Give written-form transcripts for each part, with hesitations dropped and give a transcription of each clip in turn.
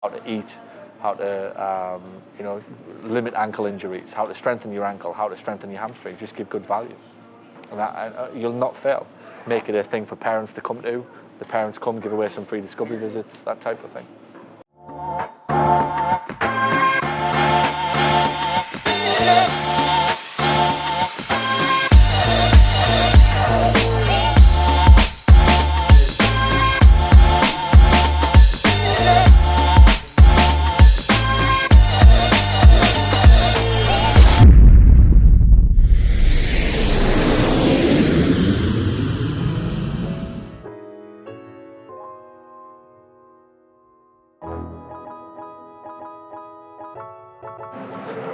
how to eat, how to limit ankle injuries, how to strengthen your ankle, how to strengthen your hamstring. Just give good value, and you'll not fail. Make it a thing for parents to come to. The parents come, give away some free discovery visits, that type of thing.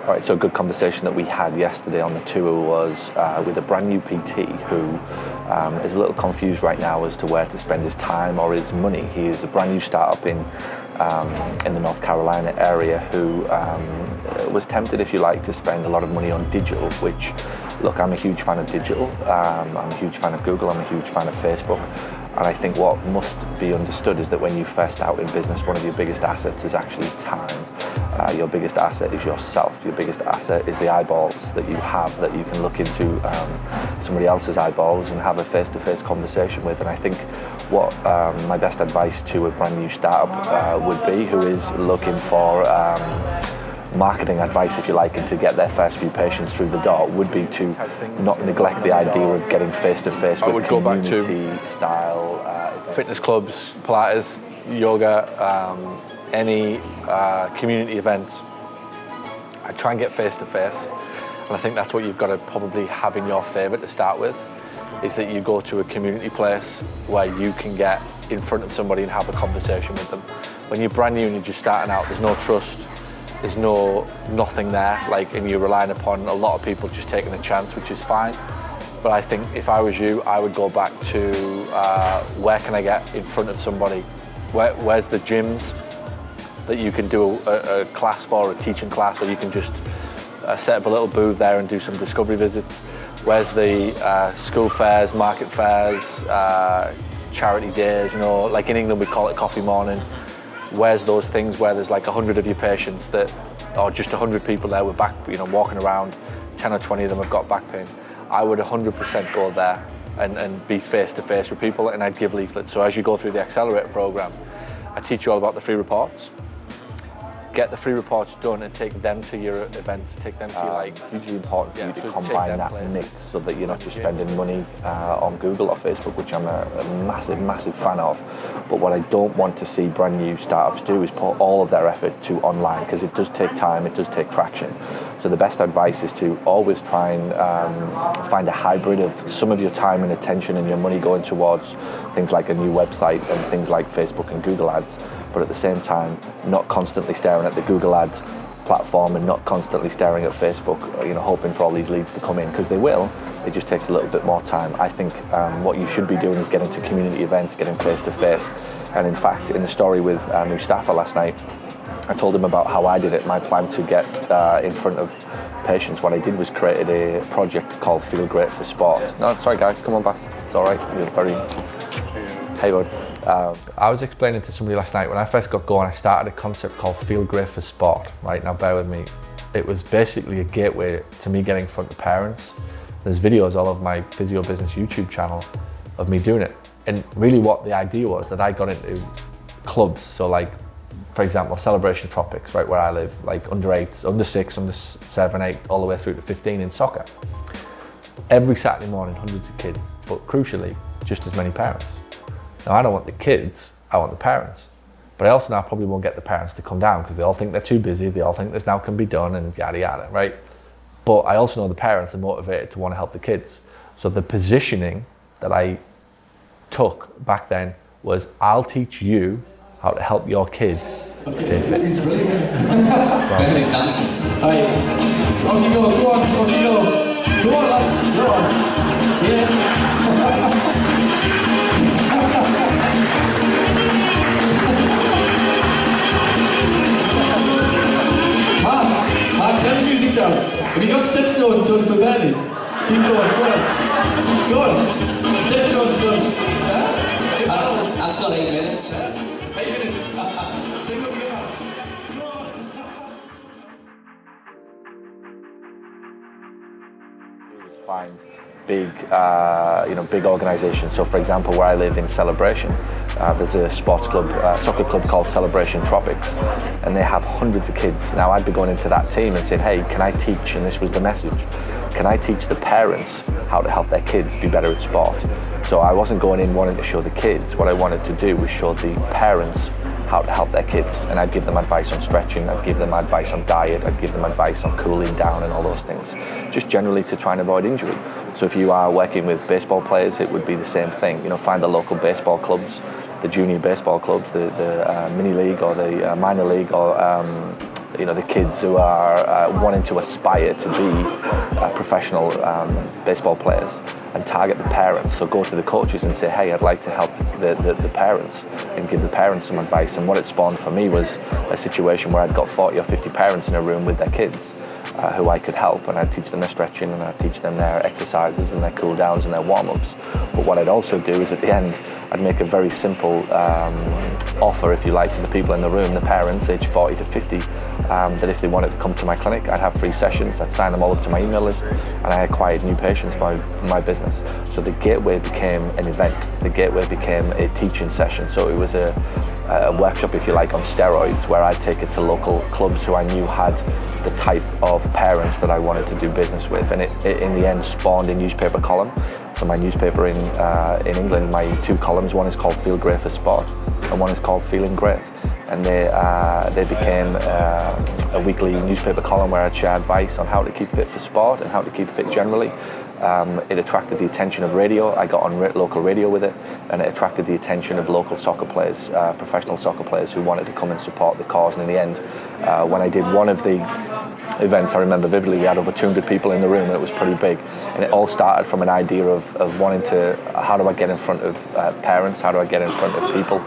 All right, so a good conversation that we had yesterday on the tour was with a brand new PT who is a little confused right now as to where to spend his time or his money. He is a brand new startup in the North Carolina area who was tempted, if you like, to spend a lot of money on digital, which, look, I'm a huge fan of digital. I'm a huge fan of Google. I'm a huge fan of Facebook. And I think what must be understood is that when you first out in business, one of your biggest assets is actually time. Your biggest asset is yourself. Your biggest asset is the eyeballs that you have, that you can look into somebody else's eyeballs and have a face-to-face conversation with. And I think what my best advice to a brand new startup would be, who is looking for marketing advice, if you like, and to get their first few patients through the door, would be to not neglect the idea of getting face-to-face with community-style fitness clubs, Pilates, yoga, any community events. I try and get face-to-face, and I think that's what you've got to probably have in your favour to start with, is that you go to a community place where you can get in front of somebody and have a conversation with them. When you're brand new and you're just starting out, there's no trust. There's nothing there, and you're relying upon a lot of people just taking a chance, which is fine. But I think if I was you, I would go back to where can I get in front of somebody? Where's the gyms that you can do a class for, a teaching class, or you can just set up a little booth there and do some discovery visits? Where's the school fairs, market fairs, charity days? Like in England we call it coffee morning. Where's those things where there's like 100 of your patients or just 100 people there with back, walking around, 10 or 20 of them have got back pain. I would 100% go there and be face-to-face with people, and I'd give leaflets. So as you go through the Accelerator program, I teach you all about the free reports. Get the free reports done and take them to your events, take them to your hugely important for you to combine that mix so that you're not just spending money on Google or Facebook, which I'm a massive fan of. But what I don't want to see brand new startups do is put all of their effort to online, because it does take time, it does take traction. So the best advice is to always try and find a hybrid of some of your time and attention and your money going towards things like a new website and things like Facebook and Google ads, but at the same time, not constantly staring at the Google ads platform and not constantly staring at Facebook, hoping for all these leads to come in, because they will. It just takes a little bit more time. I think what you should be doing is getting to community events, getting face-to-face. And in fact, in the story with Mustafa last night, I told him about how I did it. My plan to get in front of patients, what I did was created a project called Feel Great for Sport. No, sorry guys, come on past. It's all right. You're very... Hey bud. I was explaining to somebody last night, when I first got going, I started a concept called Feel Great for Sport. Right, now bear with me. It was basically a gateway to me getting in front of parents. There's videos all over my Physio Business YouTube channel of me doing it. And really what the idea was that I got into clubs. So like, for example, Celebration Tropics, right where I live, like under 8s, under 6, under 7, 8, all the way through to 15 in soccer. Every Saturday morning, hundreds of kids, but crucially, just as many parents. Now, I don't want the kids, I want the parents. But I also now probably won't get the parents to come down because they all think they're too busy, they all think this now can be done and yada yada, right? But I also know the parents are motivated to want to help the kids. So the positioning that I took back then was, I'll teach you how to help your kid stay fit. He's brilliant. Everybody's dancing. Right. Off you go, go on, off you go. Go on lads, go on. Yeah. Mark, turn the music down. Have you got step stones on for Bernie? Keep going, go on. Go on. Step stones on. I've still 8 minutes. 8 minutes. Sing what we got. find big, big organisations. So, for example, where I live in Celebration, there's a sports club, soccer club called Celebration Tropics, and they have hundreds of kids. Now, I'd be going into that team and saying, hey, can I teach, and this was the message, can I teach the parents how to help their kids be better at sport? So I wasn't going in wanting to show the kids. What I wanted to do was show the parents how to help their kids, and I'd give them advice on stretching, I'd give them advice on diet, I'd give them advice on cooling down and all those things, just generally to try and avoid injury. So if you are working with baseball players, it would be the same thing. You know, find the local baseball clubs, the junior baseball clubs, the mini league or the minor league, or the kids who are wanting to aspire to be professional baseball players, and target the parents. So go to the coaches and say, hey, I'd like to help the parents, and give the parents some advice. And what it spawned for me was a situation where I'd got 40 or 50 parents in a room with their kids who I could help, and I'd teach them their stretching, and I'd teach them their exercises and their cool downs and their warm-ups. But what I'd also do is at the end, I'd make a very simple offer, if you like, to the people in the room, the parents aged 40 to 50, that if they wanted to come to my clinic, I'd have free sessions, I'd sign them all up to my email list, and I acquired new patients for my business. So the gateway became an event, the gateway became a teaching session. So it was a workshop, if you like, on steroids, where I'd take it to local clubs who I knew had the type of parents that I wanted to do business with, and it in the end spawned a newspaper column. So my newspaper in England, my two columns, one is called Feel Great for Sport, and one is called Feeling Great. And they became a weekly newspaper column where I'd share advice on how to keep fit for sport and how to keep fit generally. It attracted the attention of radio. I got on local radio with it, and it attracted the attention of local soccer players, professional soccer players who wanted to come and support the cause. And in the end, when I did one of the events, I remember vividly, we had over 200 people in the room, and it was pretty big. And it all started from an idea of wanting to, how do I get in front of parents? How do I get in front of people?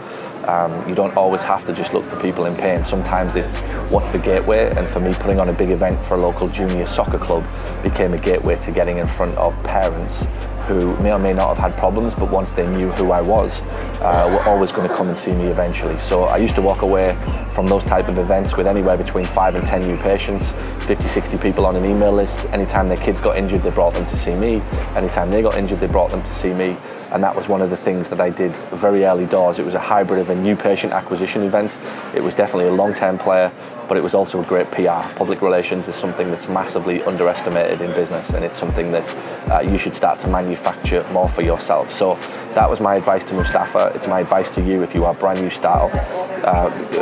You don't always have to just look for people in pain. Sometimes it's what's the gateway, and for me, putting on a big event for a local junior soccer club became a gateway to getting in front of parents who may or may not have had problems, but once they knew who I was, were always going to come and see me eventually. So I used to walk away from those type of events with anywhere between 5 and 10 new patients, 50, 60 people on an email list. Anytime their kids got injured, they brought them to see me. Anytime they got injured, they brought them to see me. And that was one of the things that I did very early doors. It was a hybrid of a new patient acquisition event. It was definitely a long-term player, but it was also a great PR. Public relations is something that's massively underestimated in business, and it's something that you should start to manufacture more for yourself. So that was my advice to Mustafa. It's my advice to you if you are brand new startup.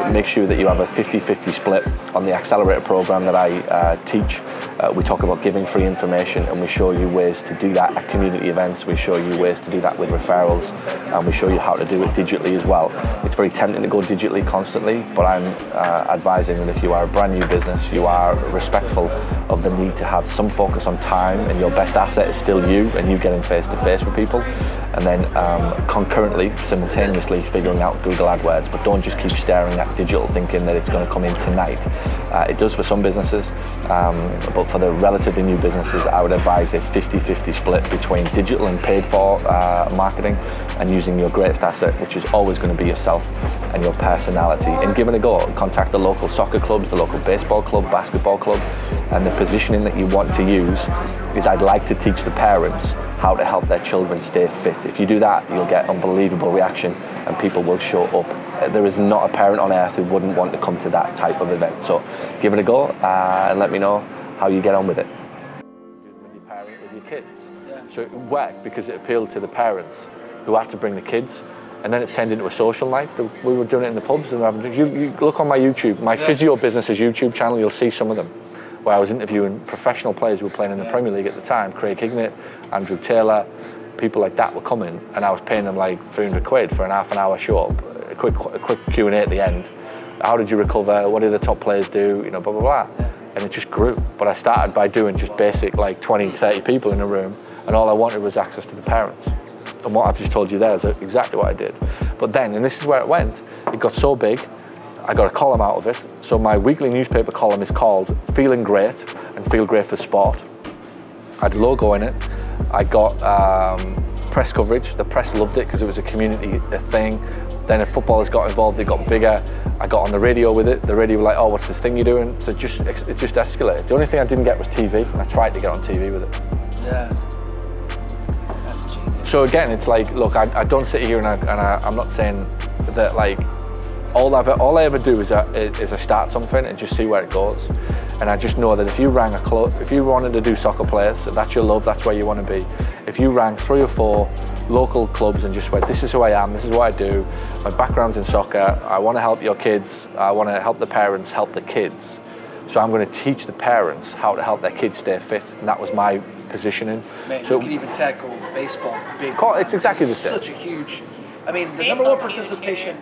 Make sure that you have a 50-50 split on the accelerator program that I teach. We talk about giving free information, and we show you ways to do that at community events. We show you ways to do that with referrals, and we show you how to do it digitally as well. It's very tempting to go digitally constantly, but I'm advising that if you are a brand new business, you are respectful of the need to have some focus on time, and your best asset is still you, and you getting face to face with people, and then concurrently, simultaneously figuring out Google AdWords. But don't just keep staring at digital thinking that it's going to come in tonight. It does for some businesses, but for the relatively new businesses, I would advise a 50-50 split between digital and paid for marketing, and using your greatest asset, which is always going to be yourself and your personality, and give it a go. Contact the local soccer clubs, the local baseball club, basketball club, and the positioning that you want to use is, I'd like to teach the parents how to help their children stay fit. If you do that, you'll get unbelievable reaction, and people will show up. There is not a parent on earth who wouldn't want to come to that type of event. So give it a go, and let me know how you get on with it. With your parent, with your kids. So it worked because it appealed to the parents who had to bring the kids, and then it turned into a social night. We were doing it in the pubs, and you look on my YouTube, my physio business's YouTube channel, you'll see some of them, where I was interviewing professional players who were playing in the Premier League at the time, Craig Hignett, Andrew Taylor, people like that were coming, and I was paying them like 300 quid for an half an hour show, a quick Q&A at the end. How did you recover? What did the top players do? You know, blah, blah, blah. And it just grew. But I started by doing just basic, like 20, 30 people in a room, and all I wanted was access to the parents. And what I've just told you there is exactly what I did. But then, and this is where it went, it got so big, I got a column out of it. So my weekly newspaper column is called Feeling Great and Feel Great for Sport. I had a logo in it. I got press coverage. The press loved it because it was a community thing. Then if footballers got involved, they got bigger. I got on the radio with it. The radio were like, oh, what's this thing you're doing? So it just escalated. The only thing I didn't get was TV. I tried to get on TV with it. Yeah. That's genius. So again, it's like, look, I don't sit here and I'm not saying that like all I ever do is I start something and just see where it goes. And I just know that if you rang if you wanted to do soccer players, that's your love, that's where you want to be. If you rang 3 or 4 local clubs and just went, this is who I am, this is what I do, my background's in soccer, I want to help your kids, I want to help the parents help the kids. So I'm going to teach the parents how to help their kids stay fit, and that was my positioning. Man, so you can even tackle baseball. Big it's exactly the same. Such a huge. I mean, the number one participation